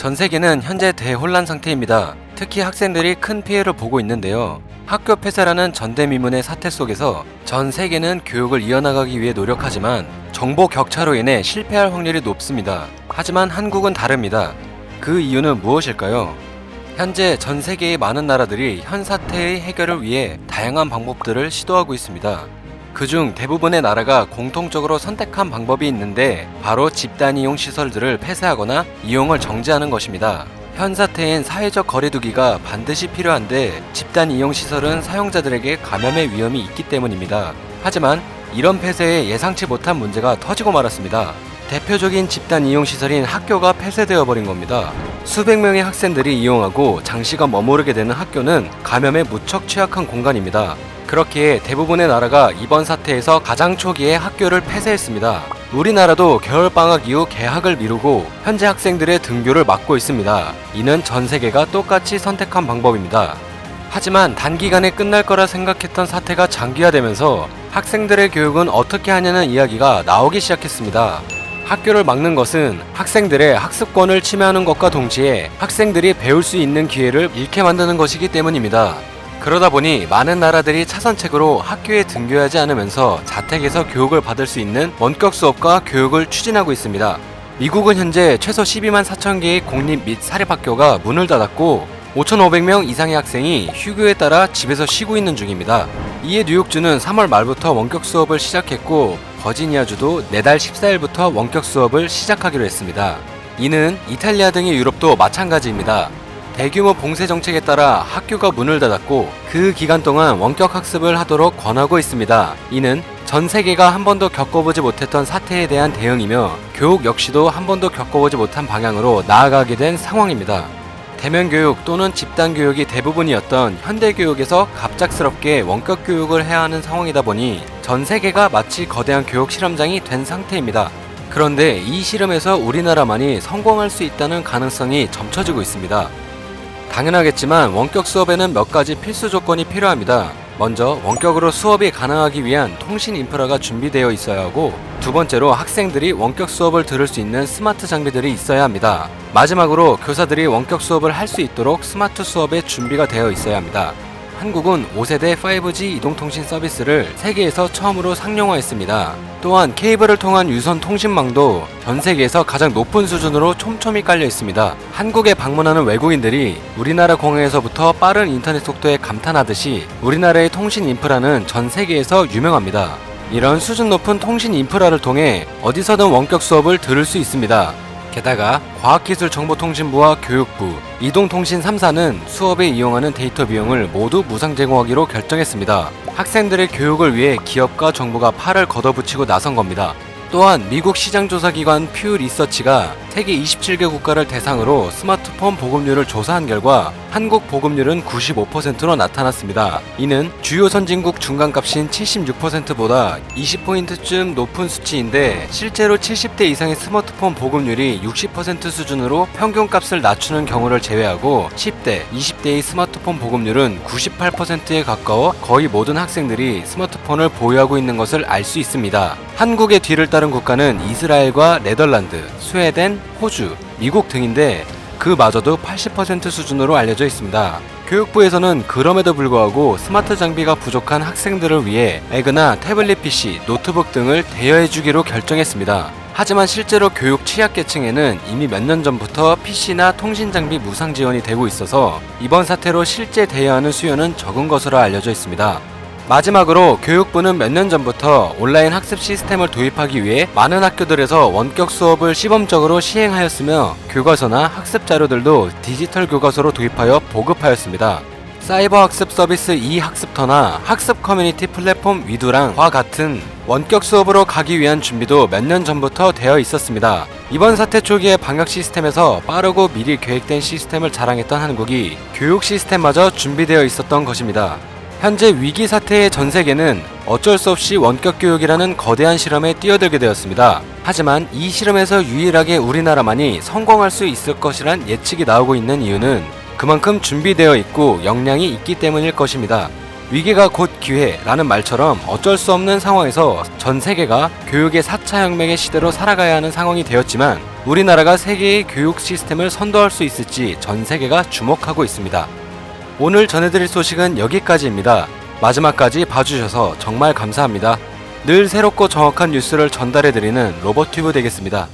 전 세계는 현재 대혼란 상태입니다. 특히 학생들이 큰 피해를 보고 있는데요. 학교 폐쇄라는 전대미문의 사태 속에서 전 세계는 교육을 이어나가기 위해 노력하지만 정보 격차로 인해 실패할 확률이 높습니다. 하지만 한국은 다릅니다. 그 이유는 무엇일까요? 현재 전 세계의 많은 나라들이 현 사태의 해결을 위해 다양한 방법들을 시도하고 있습니다. 그중 대부분의 나라가 공통적으로 선택한 방법이 있는데 바로 집단 이용 시설들을 폐쇄하거나 이용을 정지하는 것입니다. 현 사태엔 사회적 거리두기가 반드시 필요한데 집단 이용 시설은 사용자들에게 감염의 위험이 있기 때문입니다. 하지만 이런 폐쇄에 예상치 못한 문제가 터지고 말았습니다. 대표적인 집단 이용 시설인 학교가 폐쇄되어 버린 겁니다. 수백 명의 학생들이 이용하고 장시간 머무르게 되는 학교는 감염에 무척 취약한 공간입니다. 그렇기에 대부분의 나라가 이번 사태에서 가장 초기에 학교를 폐쇄했습니다. 우리나라도 겨울방학 이후 개학을 미루고 현재 학생들의 등교를 막고 있습니다. 이는 전 세계가 똑같이 선택한 방법입니다. 하지만 단기간에 끝날 거라 생각했던 사태가 장기화되면서 학생들의 교육은 어떻게 하냐는 이야기가 나오기 시작했습니다. 학교를 막는 것은 학생들의 학습권을 침해하는 것과 동시에 학생들이 배울 수 있는 기회를 잃게 만드는 것이기 때문입니다. 그러다 보니 많은 나라들이 차선책으로 학교에 등교하지 않으면서 자택에서 교육을 받을 수 있는 원격 수업과 교육을 추진하고 있습니다. 미국은 현재 최소 12만 4천 개의 공립 및 사립학교가 문을 닫았고 5,500명 이상의 학생이 휴교에 따라 집에서 쉬고 있는 중입니다. 이에 뉴욕주는 3월 말부터 원격 수업을 시작했고 버지니아주도 내달 14일부터 원격 수업을 시작하기로 했습니다. 이는 이탈리아 등의 유럽도 마찬가지입니다. 대규모 봉쇄 정책에 따라 학교가 문을 닫았고 그 기간 동안 원격 학습을 하도록 권하고 있습니다. 이는 전 세계가 한 번도 겪어보지 못했던 사태에 대한 대응이며 교육 역시도 한 번도 겪어보지 못한 방향으로 나아가게 된 상황입니다. 대면 교육 또는 집단 교육이 대부분이었던 현대 교육에서 갑작스럽게 원격 교육을 해야 하는 상황이다 보니 전 세계가 마치 거대한 교육 실험장이 된 상태입니다. 그런데 이 실험에서 우리나라만이 성공할 수 있다는 가능성이 점쳐지고 있습니다. 당연하겠지만 원격 수업에는 몇 가지 필수 조건이 필요합니다. 먼저 원격으로 수업이 가능하기 위한 통신 인프라가 준비되어 있어야 하고 두 번째로 학생들이 원격 수업을 들을 수 있는 스마트 장비들이 있어야 합니다. 마지막으로 교사들이 원격 수업을 할 수 있도록 스마트 수업에 준비가 되어 있어야 합니다. 한국은 5세대 5G 이동통신 서비스를 세계에서 처음으로 상용화했습니다. 또한 케이블을 통한 유선 통신망도 전 세계에서 가장 높은 수준으로 촘촘히 깔려 있습니다. 한국에 방문하는 외국인들이 우리나라 공항에서부터 빠른 인터넷 속도에 감탄하듯이 우리나라의 통신 인프라는 전 세계에서 유명합니다. 이런 수준 높은 통신 인프라를 통해 어디서든 원격 수업을 들을 수 있습니다. 게다가 과학기술정보통신부와 교육부, 이동통신 3사는 수업에 이용하는 데이터 비용을 모두 무상 제공하기로 결정했습니다. 학생들의 교육을 위해 기업과 정부가 팔을 걷어붙이고 나선 겁니다. 또한 미국 시장조사기관 퓨 리서치가 세계 27개 국가를 대상으로 스마트폰 보급률을 조사한 결과 한국 보급률은 95%로 나타났습니다. 이는 주요 선진국 중간값인 76%보다 20포인트쯤 높은 수치인데 실제로 70대 이상의 스마트폰 보급률이 60% 수준으로 평균값을 낮추는 경우를 제외하고 10대, 20대의 스마트폰 보급률은 98%에 가까워 거의 모든 학생들이 스마트폰을 보유하고 있는 것을 알 수 있습니다. 한국의 뒤를 따른 국가는 이스라엘과 네덜란드, 스웨덴, 호주, 미국 등인데 그마저도 80% 수준으로 알려져 있습니다. 교육부에서는 그럼에도 불구하고 스마트 장비가 부족한 학생들을 위해 에그나 태블릿 PC, 노트북 등을 대여해주기로 결정했습니다. 하지만 실제로 교육 취약계층에는 이미 몇 년 전부터 PC나 통신장비 무상 지원이 되고 있어서 이번 사태로 실제 대여하는 수요는 적은 것으로 알려져 있습니다. 마지막으로 교육부는 몇 년 전부터 온라인 학습 시스템을 도입하기 위해 많은 학교들에서 원격 수업을 시범적으로 시행하였으며 교과서나 학습 자료들도 디지털 교과서로 도입하여 보급하였습니다. 사이버 학습 서비스 e학습터나 학습 커뮤니티 플랫폼 위두랑과 같은 원격 수업으로 가기 위한 준비도 몇 년 전부터 되어 있었습니다. 이번 사태 초기의 방역 시스템에서 빠르고 미리 계획된 시스템을 자랑했던 한국이 교육 시스템마저 준비되어 있었던 것입니다. 현재 위기 사태의 전 세계는 어쩔 수 없이 원격 교육이라는 거대한 실험에 뛰어들게 되었습니다. 하지만 이 실험에서 유일하게 우리나라만이 성공할 수 있을 것이란 예측이 나오고 있는 이유는 그만큼 준비되어 있고 역량이 있기 때문일 것입니다. 위기가 곧 기회라는 말처럼 어쩔 수 없는 상황에서 전 세계가 교육의 4차 혁명의 시대로 살아가야 하는 상황이 되었지만 우리나라가 세계의 교육 시스템을 선도할 수 있을지 전 세계가 주목하고 있습니다. 오늘 전해드릴 소식은 여기까지입니다. 마지막까지 봐주셔서 정말 감사합니다. 늘 새롭고 정확한 뉴스를 전달해드리는 로버튜브 되겠습니다.